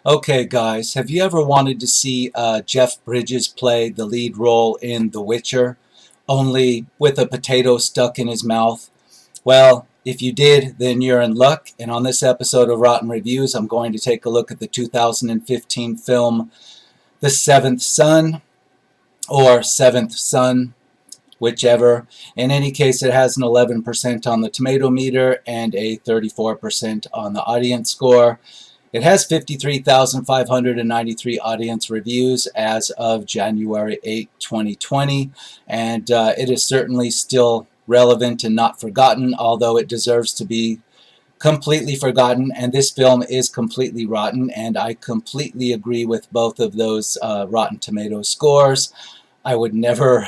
Okay, guys, have you ever wanted to see Jeff Bridges play the lead role in The Witcher, only with a potato stuck in his mouth? Well, if you did, then you're in luck. And on this episode of Rotten Reviews, I'm going to take a look at the 2015 film The Seventh Son, or Seventh Son, whichever. In any case, it has an 11% on the tomato meter and a 34% on the audience score. It has 53,593 audience reviews as of January 8, 2020, and it is certainly still relevant and not forgotten, although it deserves to be completely forgotten, and this film is completely rotten, and I completely agree with both of those Rotten Tomatoes scores. I would never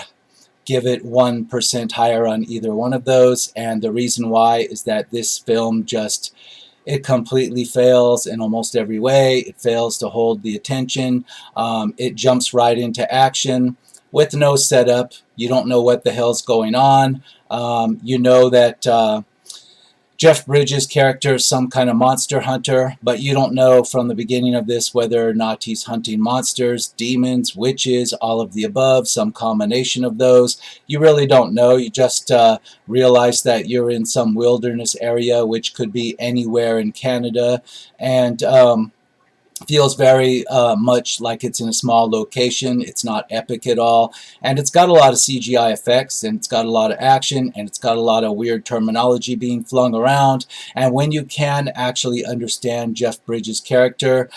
give it 1% higher on either one of those, and the reason why is that this film just it completely fails in almost every way. It fails to hold the attention. It jumps right into action with no setup. You don't know what the hell's going on. You know that Jeff Bridges' character is some kind of monster hunter, but you don't know from the beginning of this whether or not he's hunting monsters, demons, witches, all of the above, some combination of those. You really don't know. You just realize that you're in some wilderness area, which could be anywhere in Canada, and feels very much like it's in a small location. It's not epic at all, and it's got a lot of CGI effects, and it's got a lot of action, and it's got a lot of weird terminology being flung around. And when you can actually understand Jeff Bridges' character,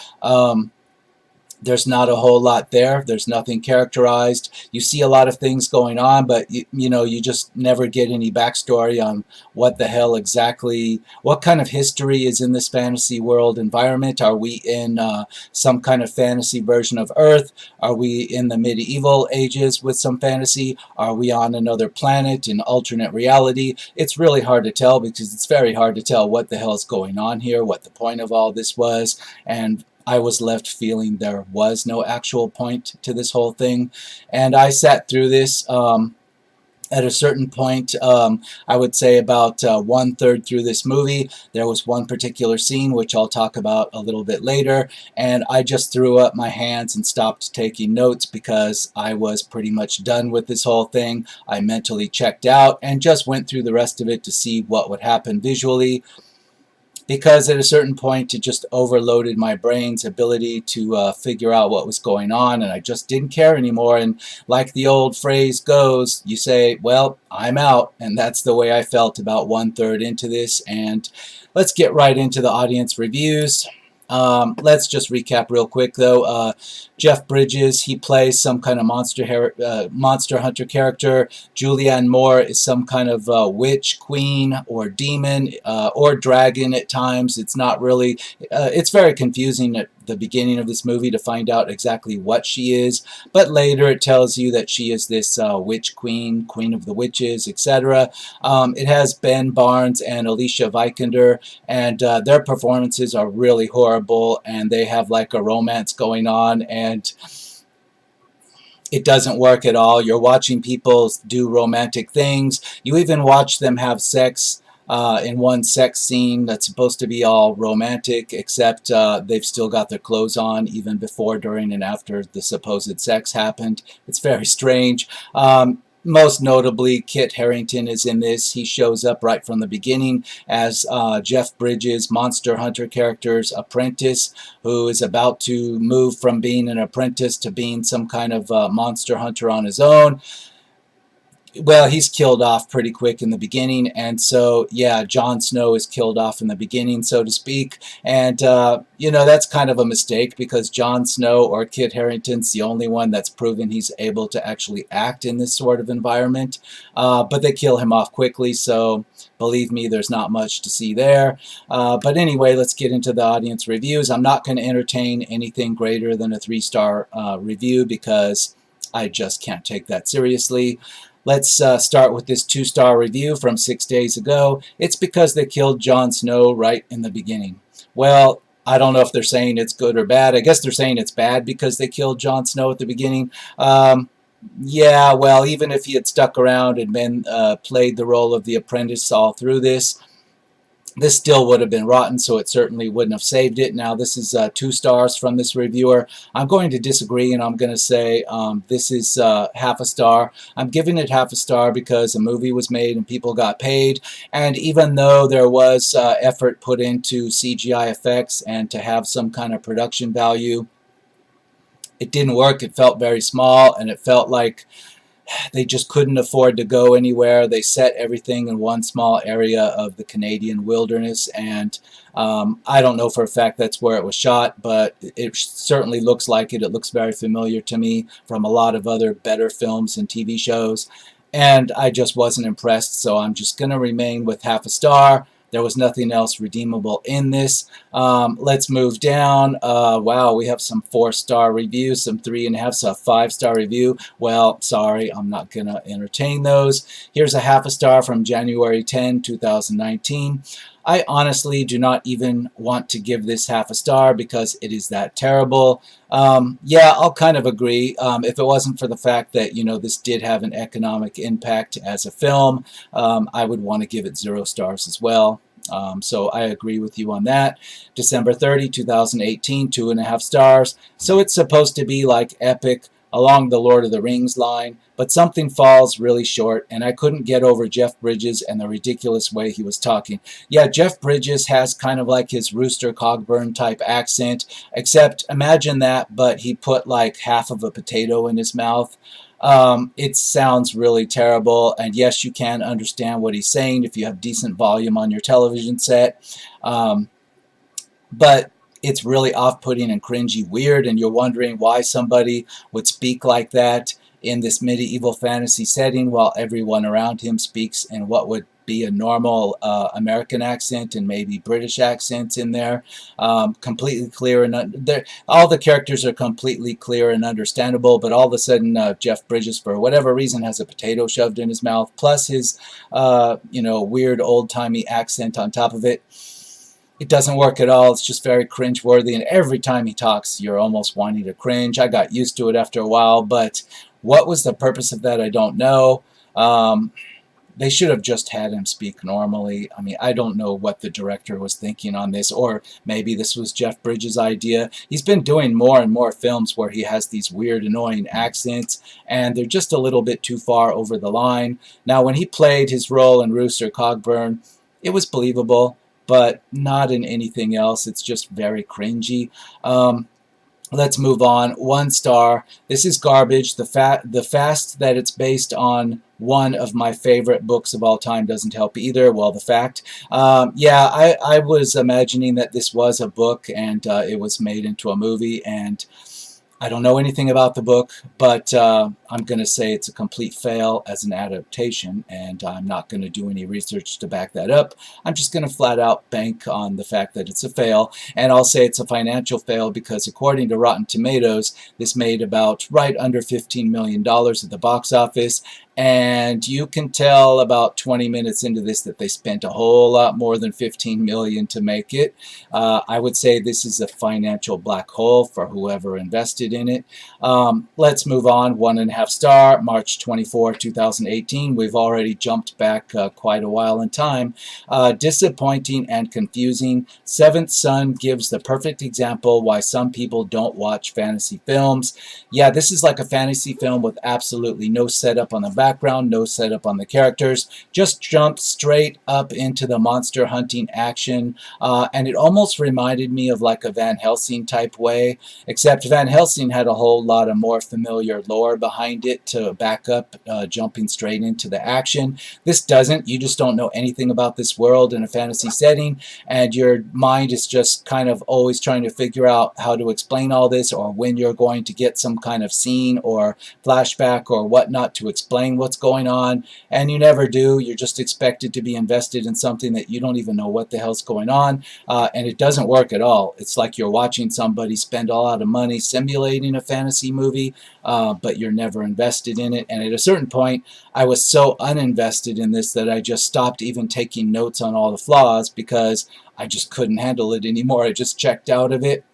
there's not a whole lot there. There's nothing characterized. You see a lot of things going on, but you just never get any backstory on what the hell exactly, what kind of history is in this fantasy world environment. Are we in some kind of fantasy version of Earth? Are we in the medieval ages with some fantasy? Are we on another planet in alternate reality? It's really hard to tell, because it's very hard to tell what the hell is going on here, what the point of all this was, and I was left feeling there was no actual point to this whole thing. And I sat through this. At a certain point, I would say about 1/3 through this movie, there was one particular scene, which I'll talk about a little bit later, and I just threw up my hands and stopped taking notes because I was pretty much done with this whole thing. I mentally checked out and just went through the rest of it to see what would happen visually, because at a certain point it just overloaded my brain's ability to figure out what was going on, and I just didn't care anymore. And like the old phrase goes, you say, well, I'm out, and that's the way I felt about 1/3 into this. And let's get right into the audience reviews. Let's just recap real quick, though. Jeff Bridges, he plays some kind of monster hunter character. Julianne Moore is some kind of witch, queen, or demon, or dragon at times. It's not really, it's very confusing at the beginning of this movie to find out exactly what she is, but later it tells you that she is this witch queen, queen of the witches, etc. It has Ben Barnes and Alicia Vikander, and their performances are really horrible, and they have like a romance going on, and it doesn't work at all. You're watching people do romantic things. You even watch them have sex in one sex scene that's supposed to be all romantic, except they've still got their clothes on even before, during, and after the supposed sex happened. It's very strange. Most notably, Kit Harington is in this. He shows up right from the beginning as Jeff Bridges' monster hunter character's apprentice, who is about to move from being an apprentice to being some kind of monster hunter on his own. Well, he's killed off pretty quick in the beginning, and so, yeah, Jon Snow is killed off in the beginning, so to speak, and, that's kind of a mistake, because Jon Snow or Kit Harington's the only one that's proven he's able to actually act in this sort of environment, but they kill him off quickly, so believe me, there's not much to see there. But anyway, let's get into the audience reviews. I'm not going to entertain anything greater than a 3-star review, because I just can't take that seriously. Let's start with this 2-star review from 6 days ago. It's because they killed Jon Snow right in the beginning. Well, I don't know if they're saying it's good or bad. I guess they're saying it's bad because they killed Jon Snow at the beginning. Yeah, well, even if he had stuck around and been played the role of the apprentice all through this, This still would have been rotten, so it certainly wouldn't have saved it. Now, this is 2 stars from this reviewer. I'm going to disagree, and I'm going to say this is half a star. I'm giving it half a star because a movie was made and people got paid, and even though there was effort put into CGI effects and to have some kind of production value, it didn't work. It felt very small, and it felt like they just couldn't afford to go anywhere. They set everything in one small area of the Canadian wilderness, and I don't know for a fact that's where it was shot, but it certainly looks like it. It looks very familiar to me from a lot of other better films and TV shows, and I just wasn't impressed, so I'm just going to remain with half a star. There was nothing else redeemable in this. Let's move down. Wow, we have some 4-star reviews, some 3.5, so a 5-star review. Well, sorry, I'm not going to entertain those. Here's a half a star from January 10, 2019. I honestly do not even want to give this half a star because it is that terrible. Yeah, I'll kind of agree. If it wasn't for the fact that, you know, this did have an economic impact as a film, I would want to give it 0 stars as well. So I agree with you on that. December 30, 2018, 2.5 stars. So it's supposed to be like epic along the Lord of the Rings line, but something falls really short, and I couldn't get over Jeff Bridges and the ridiculous way he was talking. Yeah, Jeff Bridges has kind of like his Rooster Cogburn type accent, except imagine that, but he put like half of a potato in his mouth. It sounds really terrible, and yes, you can understand what he's saying if you have decent volume on your television set, but it's really off-putting and cringy weird, and you're wondering why somebody would speak like that in this medieval fantasy setting while everyone around him speaks in what would be a normal American accent and maybe British accents in there. Completely clear, and all the characters are completely clear and understandable, but all of a sudden Jeff Bridges, for whatever reason, has a potato shoved in his mouth, plus his you know, weird old-timey accent on top of it. It doesn't work at all. It's just very cringe-worthy, and every time he talks, you're almost wanting to cringe. I got used to it after a while, but what was the purpose of that? I don't know. They should have just had him speak normally. I mean, I don't know what the director was thinking on this, or maybe this was Jeff Bridges' idea. He's been doing more and more films where he has these weird, annoying accents, and they're just a little bit too far over the line. Now, when he played his role in Rooster Cogburn, it was believable, but not in anything else. It's just very cringy. Let's move on. 1 star. This is garbage. The fact that it's based on one of my favorite books of all time doesn't help either. Well, the fact. Yeah, I was imagining that this was a book and it was made into a movie, and I don't know anything about the book, but I'm going to say it's a complete fail as an adaptation, and I'm not going to do any research to back that up. I'm just going to flat out bank on the fact that it's a fail, and I'll say it's a financial fail because according to Rotten Tomatoes, this made about right under $15 million at the box office, and you can tell about 20 minutes into this that they spent a whole lot more than $15 million to make it. I would say this is a financial black hole for whoever invested in it. Let's move on. 1.5 star, March 24, 2018. We've already jumped back quite a while in time. Disappointing and confusing. Seventh Son gives the perfect example why some people don't watch fantasy films. Yeah, this is like a fantasy film with absolutely no setup on the background, no setup on the characters, just jump straight up into the monster hunting action, and it almost reminded me of like a Van Helsing type way, except Van Helsing had a whole lot of more familiar lore behind it to back up jumping straight into the action. This doesn't. You just don't know anything about this world in a fantasy setting, and your mind is just kind of always trying to figure out how to explain all this, or when you're going to get some kind of scene or flashback or whatnot to explain what's going on, and you never do. You're just expected to be invested in something that you don't even know what the hell's going on, and it doesn't work at all. It's like you're watching somebody spend a lot of money simulating a fantasy movie, but you're never invested in it, and at a certain point, I was so uninvested in this that I just stopped even taking notes on all the flaws because I just couldn't handle it anymore. I just checked out of it.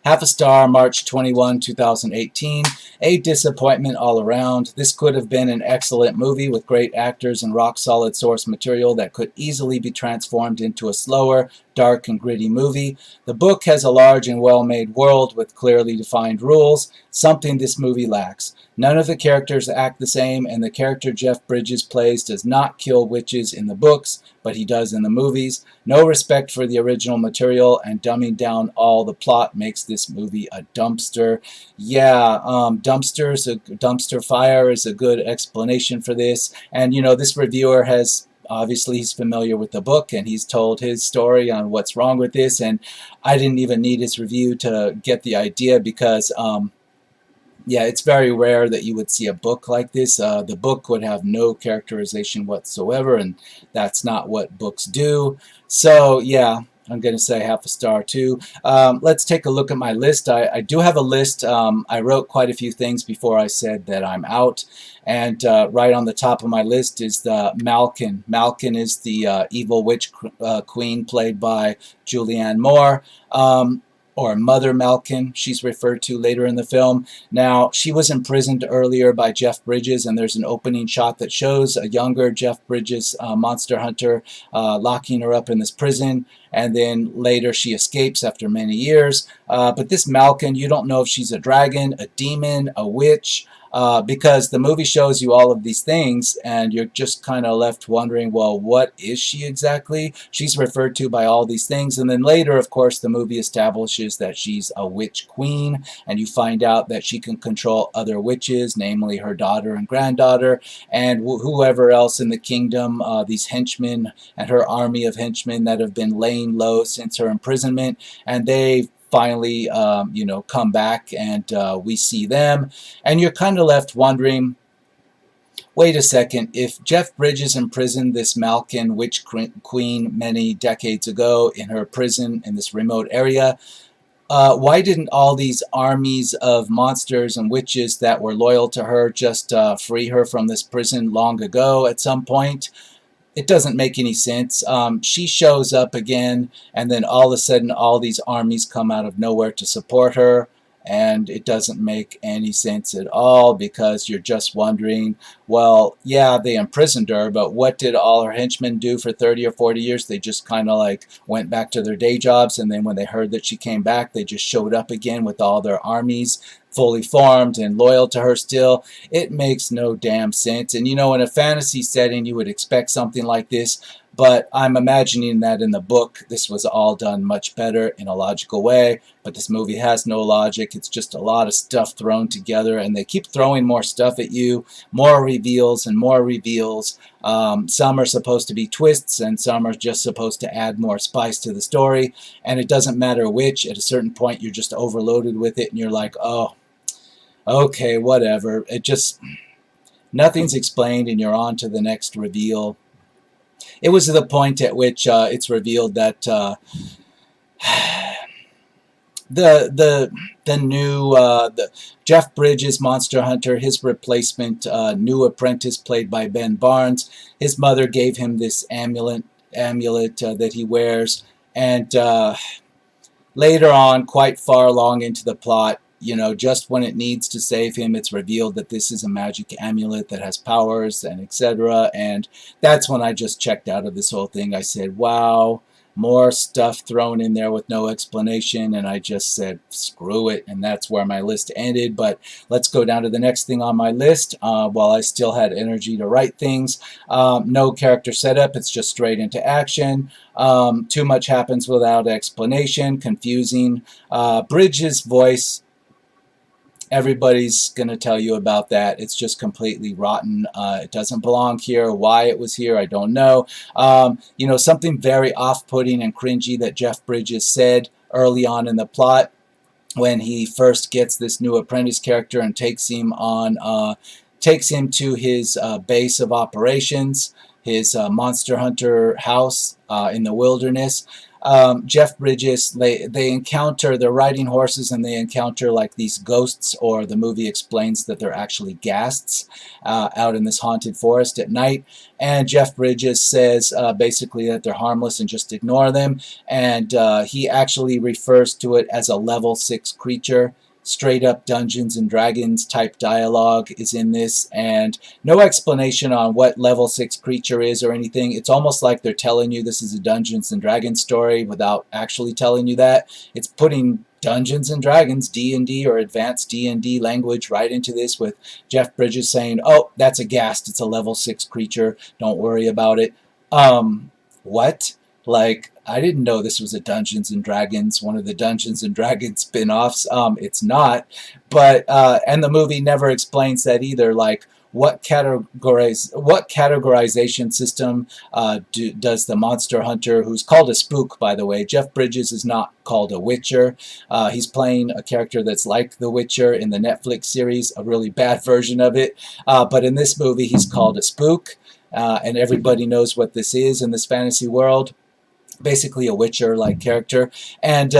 Half a star, March 21, 2018. A disappointment all around. This could have been an excellent movie with great actors and rock-solid source material that could easily be transformed into a slower, dark, and gritty movie. The book has a large and well-made world with clearly defined rules, something this movie lacks. None of the characters act the same, and the character Jeff Bridges plays does not kill witches in the books, but he does in the movies. No respect for the original material, and dumbing down all the plot makes this movie a dumpster. Yeah, dumpster fire is a good explanation for this. And, this reviewer has obviously he's familiar with the book and he's told his story on what's wrong with this, and I didn't even need his review to get the idea because yeah, it's very rare that you would see a book like this. The book would have no characterization whatsoever, and that's not what books do. So yeah, I'm going to say half a star too. Let's take a look at my list. I do have a list. I wrote quite a few things before I said that I'm out. And right on the top of my list is the Malkin. Malkin is the evil witch queen played by Julianne Moore. Or Mother Malkin, she's referred to later in the film. Now, she was imprisoned earlier by Jeff Bridges, and there's an opening shot that shows a younger Jeff Bridges monster hunter locking her up in this prison, and then later she escapes after many years. But this Malkin, you don't know if she's a dragon, a demon, a witch, because the movie shows you all of these things, and you're just kind of left wondering, well, what is she exactly? She's referred to by all these things, and then later, of course, the movie establishes that she's a witch queen, and you find out that she can control other witches, namely her daughter and granddaughter, and whoever else in the kingdom, these henchmen and her army of henchmen that have been laying low since her imprisonment, and they finally, come back, and we see them, and you're kind of left wondering, wait a second, if Jeff Bridges imprisoned this Malkin witch queen many decades ago in her prison in this remote area, why didn't all these armies of monsters and witches that were loyal to her just free her from this prison long ago at some point? It doesn't make any sense. She shows up again, and then all of a sudden all these armies come out of nowhere to support her, and it doesn't make any sense at all, because you're just wondering, well, yeah, they imprisoned her, but what did all her henchmen do for 30 or 40 years? They just kind of like went back to their day jobs, and then when they heard that she came back, they just showed up again with all their armies fully formed and loyal to her still. It makes no damn sense. And in a fantasy setting, you would expect something like this, but I'm imagining that in the book, this was all done much better in a logical way. But this movie has no logic. It's just a lot of stuff thrown together, and they keep throwing more stuff at you, more reveals and more reveals. Some are supposed to be twists, and some are just supposed to add more spice to the story, and it doesn't matter which. At a certain point, you're just overloaded with it, and you're like, oh, okay, whatever. Nothing's explained, and you're on to the next reveal. It was the point at which it's revealed that the Jeff Bridges monster hunter, his replacement, new apprentice played by Ben Barnes, his mother gave him this amulet that he wears, and later on, quite far along into the plot, just when it needs to save him, it's revealed that this is a magic amulet that has powers and etc. And that's when I just checked out of this whole thing. I said, wow, more stuff thrown in there with no explanation, and I just said, screw it, and that's where my list ended. But let's go down to the next thing on my list while I still had energy to write things. No character setup, it's just straight into action. Too much happens without explanation, confusing. Bridges' voice, everybody's going to tell you about that. It's just completely rotten. It doesn't belong here. Why it was here, I don't know. Something very off-putting and cringy that Jeff Bridges said early on in the plot when he first gets this new apprentice character and takes him to his base of operations, his monster hunter house in the wilderness. Jeff Bridges, they encounter, they're riding horses and they encounter like these ghosts, or the movie explains that they're actually ghasts out in this haunted forest at night. And Jeff Bridges says basically that they're harmless and just ignore them. And he actually refers to it as a level 6 creature. Straight up Dungeons and Dragons type dialogue is in this, and no explanation on what level 6 creature is or anything. It's almost like they're telling you this is a Dungeons and Dragons story without actually telling you that. It's putting Dungeons and Dragons, D&D, or advanced D&D language right into this, with Jeff Bridges saying, oh, that's a ghast, it's a level 6 creature, don't worry about it. What? Like, I didn't know this was a Dungeons and Dragons, one of the Dungeons and Dragons spin-offs. It's not, but and the movie never explains that either. Like, what categorization system does the monster hunter, who's called a spook, by the way? Jeff Bridges is not called a Witcher. He's playing a character that's like the Witcher in the Netflix series, a really bad version of it. But in this movie, he's called a spook, and everybody knows what this is in this fantasy world. Basically a Witcher-like character, and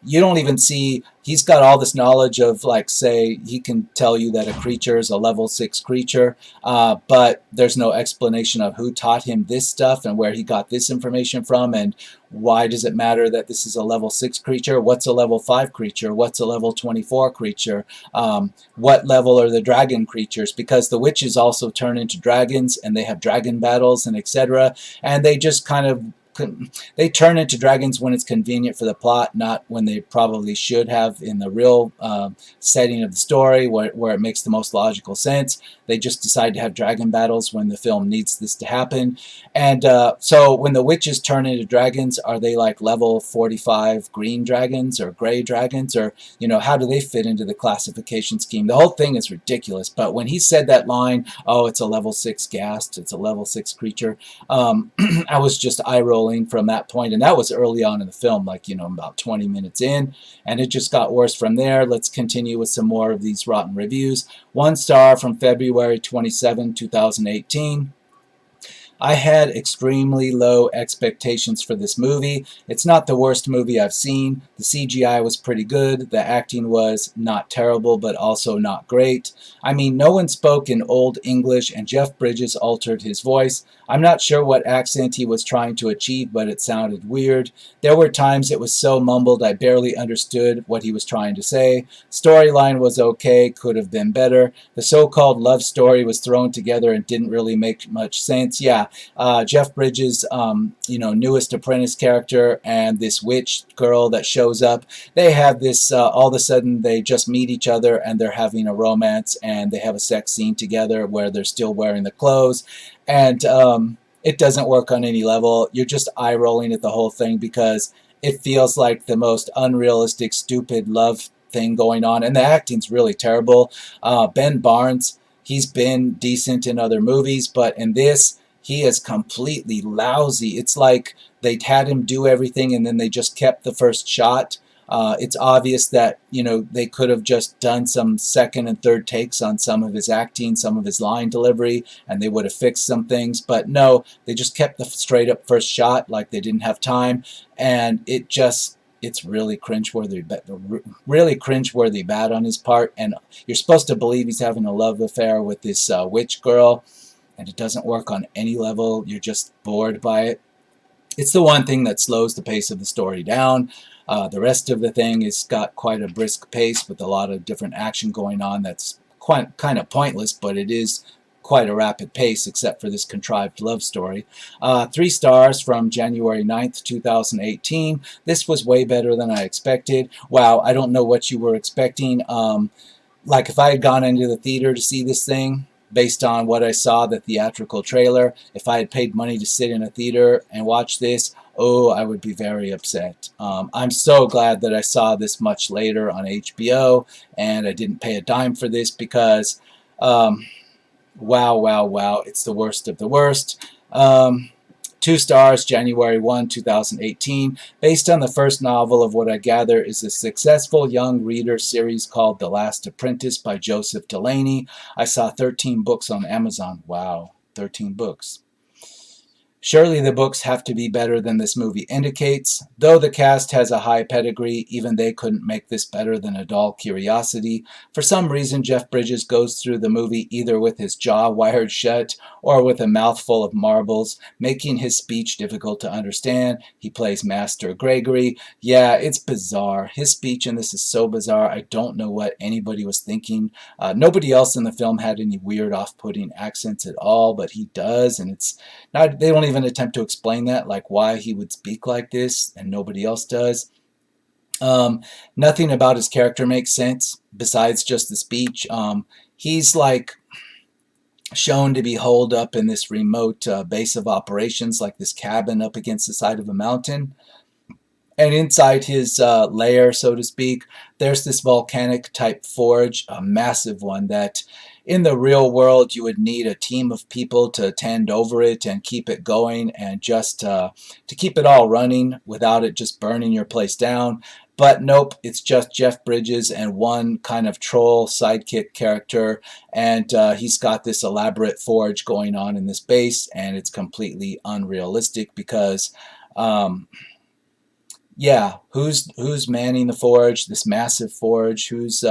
you don't even see, he's got all this knowledge of, like, say, he can tell you that a creature is a level 6 creature, but there's no explanation of who taught him this stuff and where he got this information from, and why does it matter that this is a level 6 creature? What's a level 5 creature? What's a level 24 creature? What level are the dragon creatures? Because the witches also turn into dragons, and they have dragon battles and etc., and they just kind of, they turn into dragons when it's convenient for the plot, not when they probably should have in the real setting of the story, where it makes the most logical sense. They just decide to have dragon battles when the film needs this to happen. And so when the witches turn into dragons, are they like level 45 green dragons or gray dragons? Or, you know, how do they fit into the classification scheme? The whole thing is ridiculous. But when he said that line, oh, it's a level 6 ghast, it's a level 6 creature, I was just eye-rolling from that point, and that was early on in the film, like, you know, about 20 minutes in, and it just got worse from there. Let's continue with some more of these rotten reviews. 1 star from February 27, 2018. I had extremely low expectations for this movie. It's not the worst movie I've seen. The CGI was pretty good. The acting was not terrible, but also not great. I mean, no one spoke in Old English, and Jeff Bridges altered his voice. I'm not sure what accent he was trying to achieve, but it sounded weird. There were times it was so mumbled I barely understood what he was trying to say. Storyline was okay, could have been better. The so-called love story was thrown together and didn't really make much sense. Yeah, Jeff Bridges, you know, newest apprentice character, and this witch girl that shows up, they have this, all of a sudden they just meet each other and they're having a romance, and they have a sex scene together where they're still wearing the clothes, and it doesn't work on any level. You're just eye-rolling at the whole thing because it feels like the most unrealistic, stupid love thing going on, and the acting's really terrible. Ben Barnes, he's been decent in other movies, but in this, he is completely lousy. It's like they'd had him do everything and then they just kept the first shot. It's obvious that, you know, they could have just done some second and third takes on some of his acting, some of his line delivery, and they would have fixed some things. But no, they just kept the straight up first shot like they didn't have time. And it just, it's really cringeworthy bad on his part. And you're supposed to believe he's having a love affair with this witch girl, and it doesn't work on any level. You're just bored by it. It's the one thing that slows the pace of the story down. The rest of the thing has got quite a brisk pace with a lot of different action going on that's quite kind of pointless, but it is quite a rapid pace except for this contrived love story. 3 stars from January 9th, 2018. This was way better than I expected. Wow, I don't know what you were expecting. Like, if I had gone into the theater to see this thing, based on what I saw, the theatrical trailer, if I had paid money to sit in a theater and watch this, oh, I would be very upset. I'm so glad that I saw this much later on HBO, and I didn't pay a dime for this because, wow, it's the worst of the worst. 2 stars, January 1, 2018. Based on the first novel of what I gather is a successful young reader series called The Last Apprentice by Joseph Delaney. I saw 13 books on Amazon. Wow, 13 books. Surely the books have to be better than this movie indicates. Though the cast has a high pedigree, even they couldn't make this better than a dull curiosity. For some reason, Jeff Bridges goes through the movie either with his jaw wired shut or with a mouthful of marbles, making his speech difficult to understand. He plays Master Gregory. Yeah, it's bizarre. His speech in this is so bizarre. I don't know what anybody was thinking. Nobody else in the film had any weird, off-putting accents at all, but he does, and it's not, they don't even attempt to explain that, like why he would speak like this and nobody else does. Nothing about his character makes sense besides just the speech. He's like shown to be holed up in this remote base of operations, like this cabin up against the side of a mountain. And inside his lair, so to speak, there's this volcanic type forge, a massive one that in the real world you would need a team of people to tend over it and keep it going and just to keep it all running without it just burning your place down. But nope, it's just Jeff Bridges and one kind of troll sidekick character, and he's got this elaborate forge going on in this base, and it's completely unrealistic because yeah, who's manning the forge, this massive forge? Who's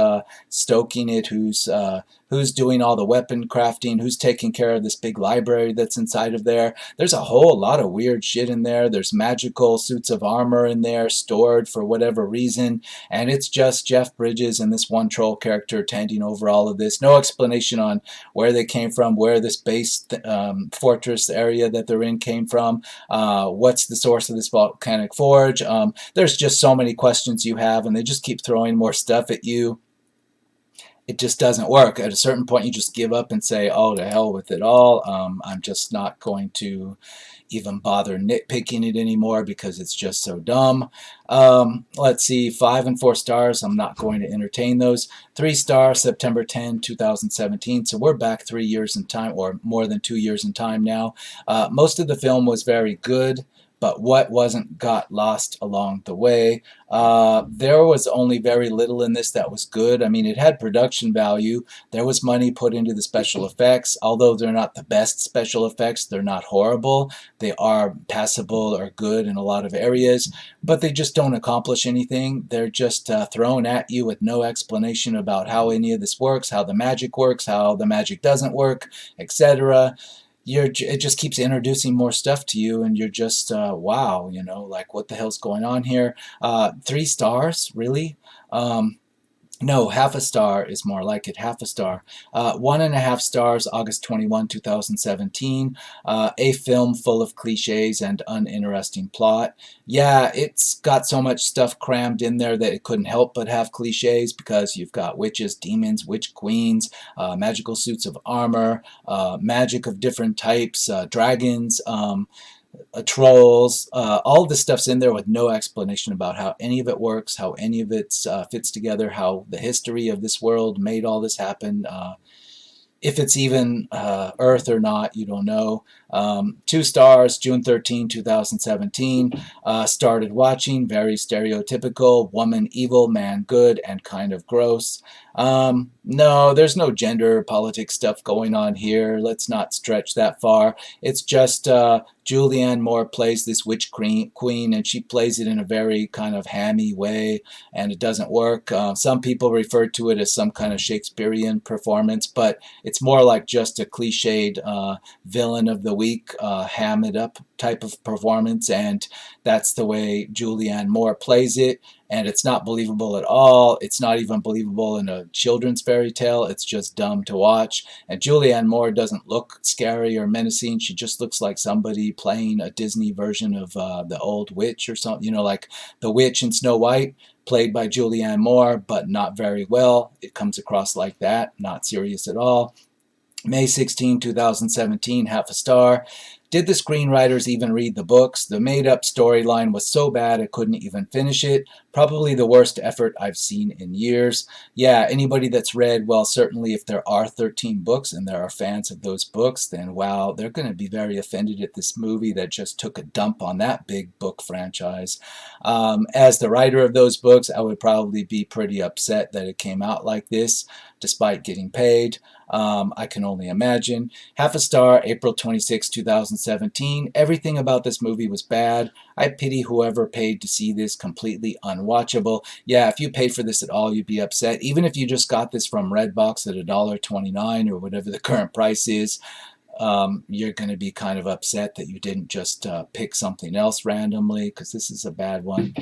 stoking it? Who's doing all the weapon crafting? Who's taking care of this big library that's inside of there? There's a whole lot of weird shit in there. There's magical suits of armor in there stored for whatever reason, and it's just Jeff Bridges and this one troll character tending over all of this. No explanation on where they came from, where this base fortress area that they're in came from, what's the source of this volcanic forge. There's just so many questions you have, and they just keep throwing more stuff at you. It just doesn't work. At a certain point, you just give up and say, oh, to hell with it all. I'm just not going to even bother nitpicking it anymore because it's just so dumb. Let's see, 5 and 4 stars. I'm not going to entertain those. 3 stars, September 10, 2017. So we're back 3 years in time, or more than 2 years in time now. Most of the film was very good, but what wasn't got lost along the way. There was only very little in this that was good. I mean, it had production value. There was money put into the special effects. Although they're not the best special effects, they're not horrible. They are passable or good in a lot of areas, but they just don't accomplish anything. They're just thrown at you with no explanation about how any of this works, how the magic works, how the magic doesn't work, etc. It just keeps introducing more stuff to you, and you're just wow, you know, like what the hell's going on here? 3 stars, really? No, half a star is more like it. Half a star. 1.5 stars, August 21, 2017. A film full of cliches and uninteresting plot. Yeah, it's got so much stuff crammed in there that it couldn't help but have cliches because you've got witches, demons, witch queens, magical suits of armor, magic of different types, dragons, trolls, all this stuff's in there with no explanation about how any of it works, how any of it fits together, how the history of this world made all this happen. If it's even Earth or not, you don't know. 2 stars, June 13, 2017. Started watching, very stereotypical, woman evil, man good, and kind of gross. No, there's no gender politics stuff going on here. Let's not stretch that far. It's just Julianne Moore plays this witch queen, and she plays it in a very kind of hammy way, and it doesn't work. Some people refer to it as some kind of Shakespearean performance, but it's more like just a cliched villain of the week, ham it up type of performance, and that's the way Julianne Moore plays it. And it's not believable at all. It's not even believable in a children's fairy tale. It's just dumb to watch. And Julianne Moore doesn't look scary or menacing. She just looks like somebody playing a Disney version of the old witch or something. You know, like the witch in Snow White, played by Julianne Moore, but not very well. It comes across like that, not serious at all. May 16, 2017, half a star. Did the screenwriters even read the books? The made-up storyline was so bad I couldn't even finish it. Probably the worst effort I've seen in years. Yeah, anybody that's read, well, certainly if there are 13 books and there are fans of those books, then wow, they're going to be very offended at this movie that just took a dump on that big book franchise. As the writer of those books, I would probably be pretty upset that it came out like this, despite getting paid. I can only imagine. Half a star, April 26, 2017. Everything about this movie was bad. I pity whoever paid to see this. Completely unwatchable. Yeah, if you paid for this at all, you'd be upset. Even if you just got this from Redbox at $1.29 or whatever the current price is, you're going to be kind of upset that you didn't just pick something else randomly, because this is a bad one.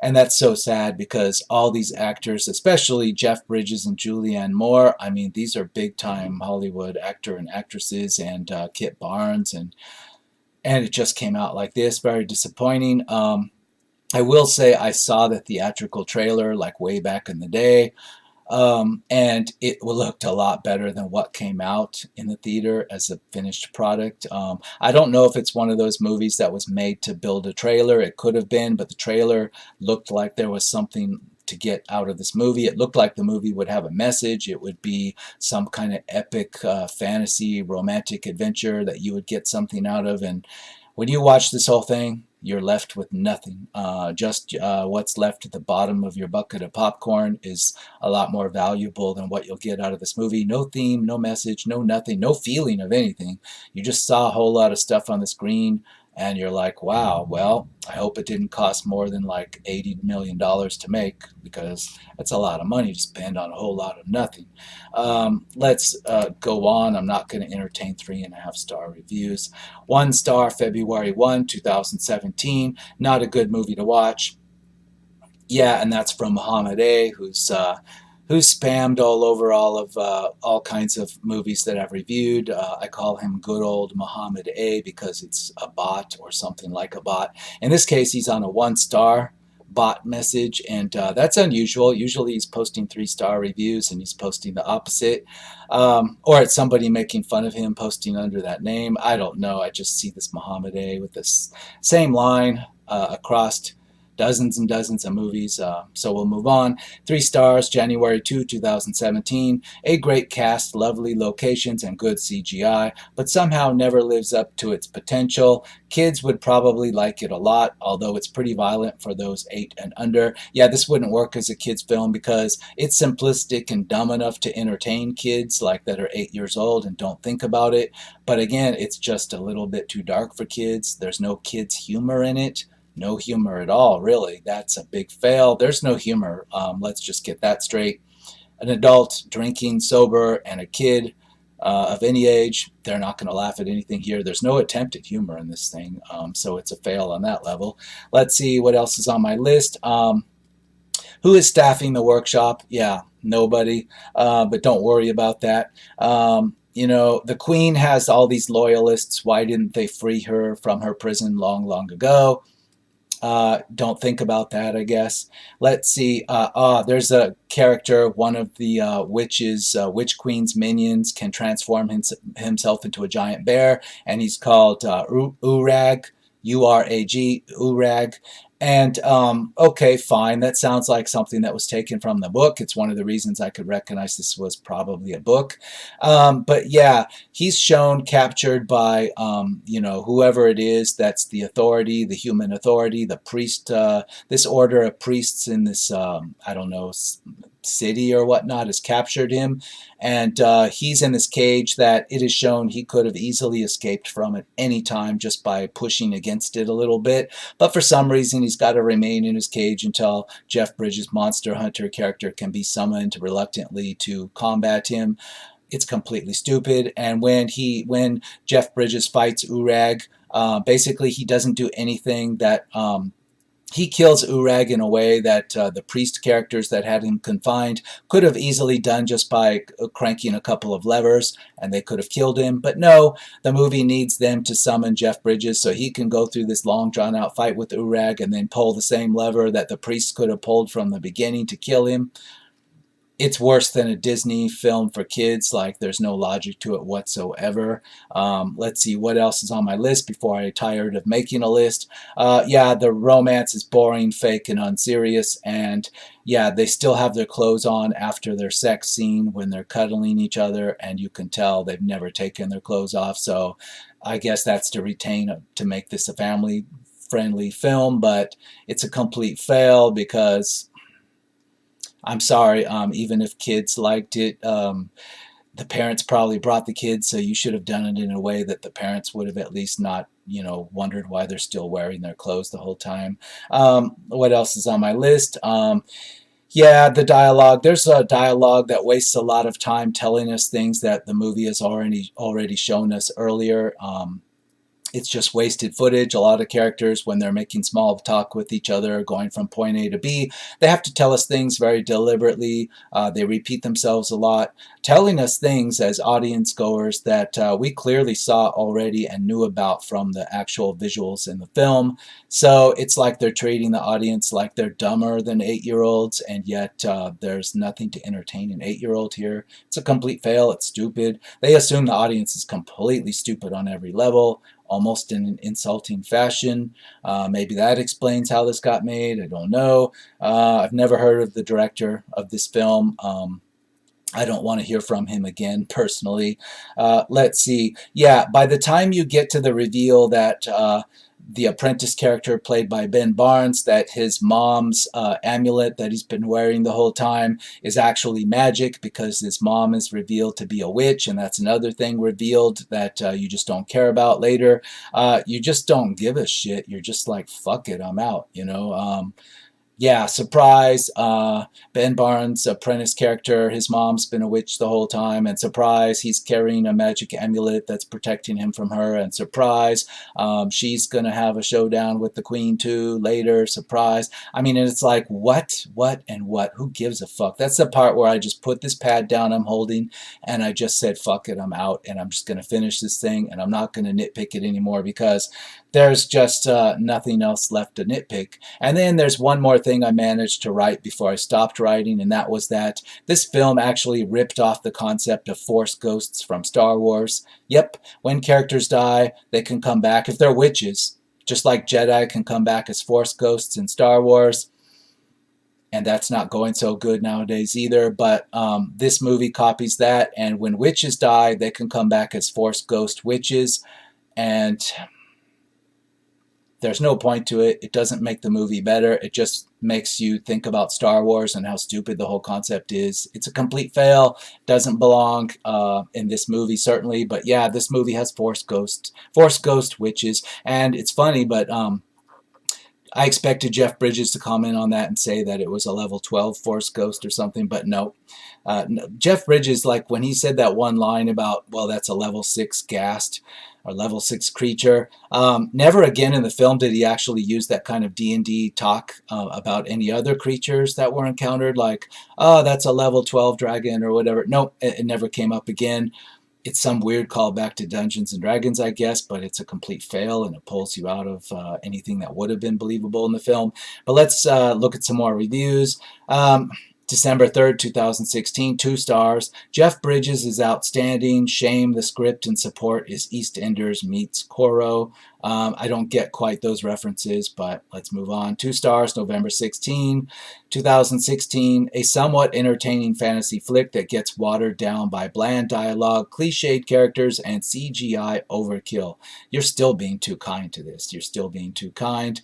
And that's so sad because all these actors, especially Jeff Bridges and Julianne Moore, I mean, these are big time Hollywood actor and actresses, and Kit Barnes, and it just came out like this. Very disappointing. I will say I saw the theatrical trailer like way back in the day. And it looked a lot better than what came out in the theater as a finished product. I don't know if it's one of those movies that was made to build a trailer. It could have been, but the trailer looked like there was something to get out of this movie. It looked like the movie would have a message. It would be some kind of epic fantasy romantic adventure that you would get something out of. And when you watch this whole thing, you're left with nothing. Just what's left at the bottom of your bucket of popcorn is a lot more valuable than what you'll get out of this movie. No theme, no message, no nothing, no feeling of anything. You just saw a whole lot of stuff on the screen, and you're like, wow, well, I hope it didn't cost more than like $80 million to make, because that's a lot of money to spend on a whole lot of nothing. Let's go on. I'm not going to entertain 3.5-star reviews. 1 star, February 2017. Not a good movie to watch. Yeah, and that's from Muhammad A, who's spammed all over all kinds of movies that I've reviewed. I call him good old Muhammad A because it's a bot or something like a bot. In this case, he's on a 1-star bot message, and that's unusual. Usually he's posting 3-star reviews, and he's posting the opposite. Or it's somebody making fun of him posting under that name. I don't know. I just see this Muhammad A with this same line across dozens and dozens of movies. So we'll move on. 3 stars, January 2017. A great cast, lovely locations, and good CGI, but somehow never lives up to its potential. Kids would probably like it a lot, although it's pretty violent for those 8 and under. Yeah, this wouldn't work as a kids film because it's simplistic and dumb enough to entertain kids like that are 8 years old and don't think about it. But again, it's just a little bit too dark for kids. There's no kids humor in it. No humor at all, really. That's a big fail. There's no humor. Let's just get that straight. An adult drinking sober and a kid of any age, they're not going to laugh at anything here. There's no attempt at humor in this thing, so it's a fail on that level. Let's see what else is on my list. Who is staffing the workshop? Yeah, nobody, but don't worry about that. You know, the Queen has all these loyalists. Why didn't they free her from her prison long, long ago? Don't think about that, I guess. Let's see. There's a character, one of the Witch Queen's minions can transform himself into a giant bear, and he's called Urag, U-R-A-G, Urag. And okay, fine. That sounds like something that was taken from the book. It's one of the reasons I could recognize this was probably a book. But yeah, he's shown captured by you know, whoever it is that's the authority, the human authority, the priest. This order of priests in this I don't know, city or whatnot has captured him, and he's in this cage that it is shown he could have easily escaped from at any time just by pushing against it a little bit, but for some reason he's got to remain in his cage until Jeff Bridges' Monster Hunter character can be summoned reluctantly to combat him. It's completely stupid. And when Jeff Bridges fights Urag, basically he doesn't do anything that he kills Urag in a way that the priest characters that had him confined could have easily done just by cranking a couple of levers, and they could have killed him. But no, the movie needs them to summon Jeff Bridges so he can go through this long drawn-out fight with Urag and then pull the same lever that the priest could have pulled from the beginning to kill him. it's worse than a Disney film for kids. Like, there's no logic to it whatsoever. Let's see what else is on my list before I tired of making a list. Yeah, the romance is boring, fake, and unserious. And yeah, they still have their clothes on after their sex scene when they're cuddling each other, and you can tell they've never taken their clothes off. So I guess that's to to make this a family friendly film, but it's a complete fail because I'm sorry, even if kids liked it, the parents probably brought the kids, so you should have done it in a way that the parents would have at least not, wondered why they're still wearing their clothes the whole time. What else is on my list? Yeah, the dialogue. There's a dialogue that wastes a lot of time telling us things that the movie has already shown us earlier. It's just wasted footage. A lot of characters, when they're making small talk with each other, going from point A to B, they have to tell us things very deliberately. They repeat themselves a lot, telling us things as audience goers that we clearly saw already and knew about from the actual visuals in the film. So it's like they're treating the audience like they're dumber than 8-year-olds, and yet there's nothing to entertain an 8-year-old here. It's a complete fail. It's stupid. They assume the audience is completely stupid on every level, almost in an insulting fashion. Maybe that explains how this got made. I don't know. I've never heard of the director of this film. I don't want to hear from him again personally. Let's see. Yeah, by the time you get to the reveal that the apprentice character played by Ben Barnes, that his mom's amulet that he's been wearing the whole time is actually magic, because his mom is revealed to be a witch, and that's another thing revealed that you just don't care about later. You just don't give a shit. You're just like, fuck it, I'm out, yeah, surprise. Ben Barnes' apprentice character, his mom's been a witch the whole time, and surprise, he's carrying a magic amulet that's protecting him from her, and surprise, she's gonna have a showdown with the queen too later, surprise. I mean, and it's like, what, and what? Who gives a fuck? That's the part where I just put this pad down I'm holding, and I just said, fuck it, I'm out, and I'm just gonna finish this thing, and I'm not gonna nitpick it anymore, because there's just nothing else left to nitpick. And then there's one more thing I managed to write before I stopped writing, and that was that this film actually ripped off the concept of Force ghosts from Star Wars. Yep, when characters die, they can come back if they're witches, just like Jedi can come back as Force ghosts in Star Wars. And that's not going so good nowadays either, but this movie copies that, and when witches die, they can come back as Force ghost witches, and there's no point to it. It doesn't make the movie better. It just makes you think about Star Wars and how stupid the whole concept is. It's a complete fail. Doesn't belong in this movie, certainly. But yeah, this movie has Force ghost witches. And it's funny, but I expected Jeff Bridges to comment on that and say that it was a level 12 Force Ghost or something, but no. No. Jeff Bridges, like when he said that one line about, well, that's a level 6 ghast or level 6 creature, never again in the film did he actually use that kind of D&D talk about any other creatures that were encountered, like, oh, that's a level 12 dragon or whatever. Nope, it never came up again. It's some weird callback to Dungeons and Dragons, I guess, but it's a complete fail, and it pulls you out of anything that would have been believable in the film. But let's look at some more reviews. December 3rd, 2016, 2 stars. Jeff Bridges is outstanding. Shame the script and support is EastEnders meets Korra. I don't get quite those references, but let's move on. 2 stars, November 16, 2016. A somewhat entertaining fantasy flick that gets watered down by bland dialogue, cliched characters, and CGI overkill. You're still being too kind to this. You're still being too kind.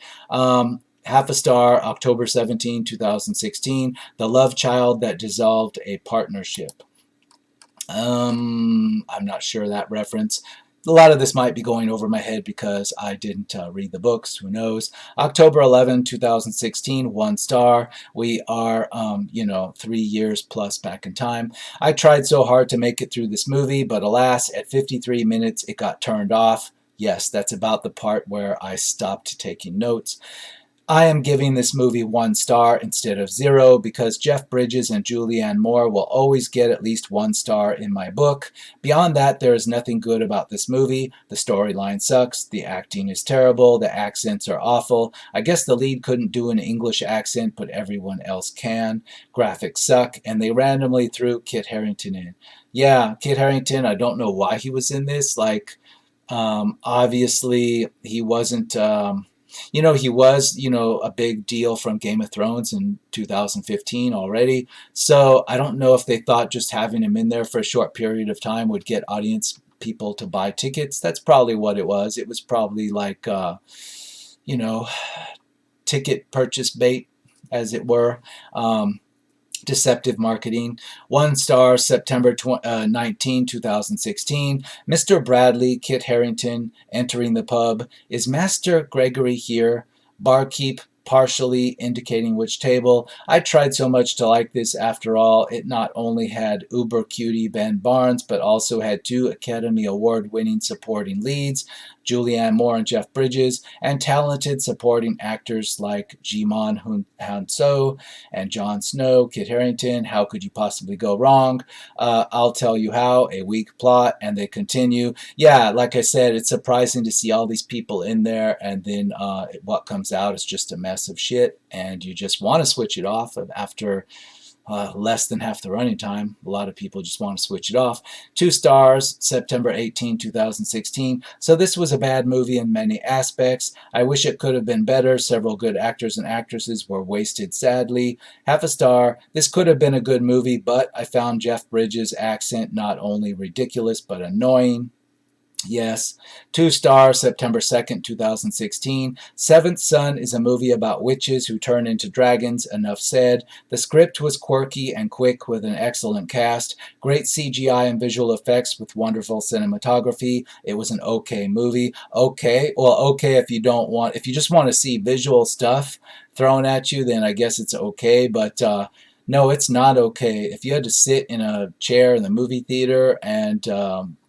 Half a star, October 17, 2016. The Love Child That Dissolved a Partnership. I'm not sure that reference. A lot of this might be going over my head because I didn't read the books. Who knows? October 11, 2016, 1 star. We are, 3 years plus back in time. I tried so hard to make it through this movie, but alas, at 53 minutes, it got turned off. Yes, that's about the part where I stopped taking notes. I am giving this movie 1 star instead of 0 because Jeff Bridges and Julianne Moore will always get at least 1 star in my book. Beyond that, there is nothing good about this movie. The storyline sucks, the acting is terrible, the accents are awful. I guess the lead couldn't do an English accent, but everyone else can. Graphics suck, and they randomly threw Kit Harington in. Yeah, Kit Harington, I don't know why he was in this. Like, obviously, he wasn't. He was, a big deal from Game of Thrones in 2015 already. So I don't know if they thought just having him in there for a short period of time would get audience people to buy tickets. That's probably what it was. It was probably like, you know, ticket purchase bait, as it were. Deceptive marketing. 1 star, September 19, 2016. Mr. Bradley, Kit Harington, entering the pub. Is Master Gregory here? Barkeep, partially indicating which table. I tried so much to like this after all. It not only had uber cutie Ben Barnes, but also had 2 Academy Award winning supporting leads, Julianne Moore and Jeff Bridges, and talented supporting actors like Jimon Hanso and Jon Snow. Kit Harington, how could you possibly go wrong? I'll tell you how, a weak plot, and they continue. Yeah, like I said, it's surprising to see all these people in there, and then what comes out is just a mess of shit, and you just want to switch it off after less than half the running time. A lot of people just want to switch it off. 2 stars, September 18, 2016. So this was a bad movie in many aspects. I wish it could have been better. Several good actors and actresses were wasted sadly. 0.5 star, this could have been a good movie, but I found Jeff Bridges' accent not only ridiculous but annoying. Yes. 2 stars, September 2nd, 2016. Seventh Son is a movie about witches who turn into dragons. Enough said. The script was quirky and quick with an excellent cast, great CGI and visual effects with wonderful cinematography. It was an okay movie. Okay. Well, okay if you just want to see visual stuff thrown at you, then I guess it's okay, but no, it's not okay. If you had to sit in a chair in the movie theater and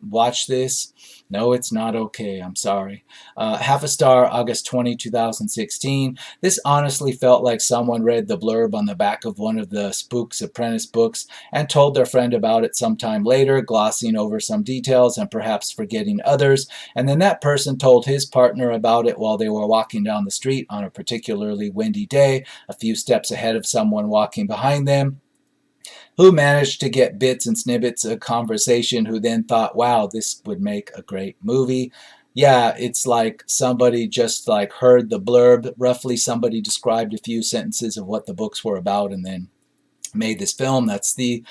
watch this, no, it's not okay. I'm sorry. 0.5 star, August 20, 2016. This honestly felt like someone read the blurb on the back of one of the Spook's Apprentice books and told their friend about it sometime later, glossing over some details and perhaps forgetting others. And then that person told his partner about it while they were walking down the street on a particularly windy day, a few steps ahead of someone walking behind them, who managed to get bits and snippets of conversation, who then thought, wow, this would make a great movie. Yeah, it's like somebody just like heard the blurb. Roughly, somebody described a few sentences of what the books were about and then made this film. That's the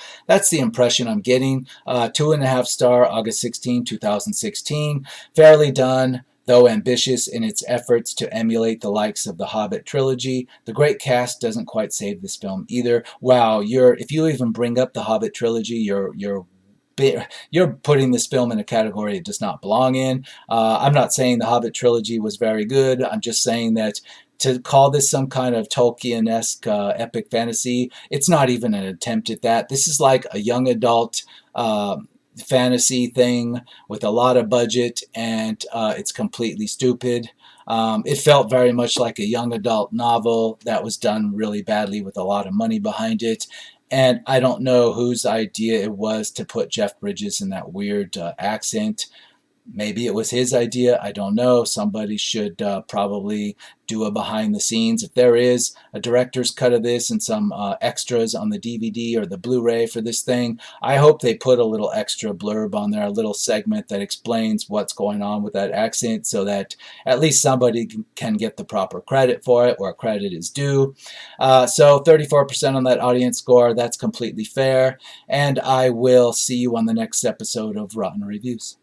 impression I'm getting. 2.5 star, August 16, 2016. Fairly done, though ambitious in its efforts to emulate the likes of the Hobbit trilogy. The great cast doesn't quite save this film either. Wow, if you even bring up the Hobbit trilogy, you're putting this film in a category it does not belong in. I'm not saying the Hobbit trilogy was very good. I'm just saying that to call this some kind of Tolkien-esque epic fantasy, it's not even an attempt at that. This is like a young adult fantasy thing with a lot of budget, and it's completely stupid. It felt very much like a young adult novel that was done really badly with a lot of money behind it. And I don't know whose idea it was to put Jeff Bridges in that weird accent. Maybe it was his idea. I don't know. Somebody should probably do a behind the scenes. If there is a director's cut of this and some extras on the DVD or the Blu-ray for this thing, I hope they put a little extra blurb on there, a little segment that explains what's going on with that accent so that at least somebody can get the proper credit for it where credit is due. So 34% on that audience score. That's completely fair. And I will see you on the next episode of Rotten Reviews.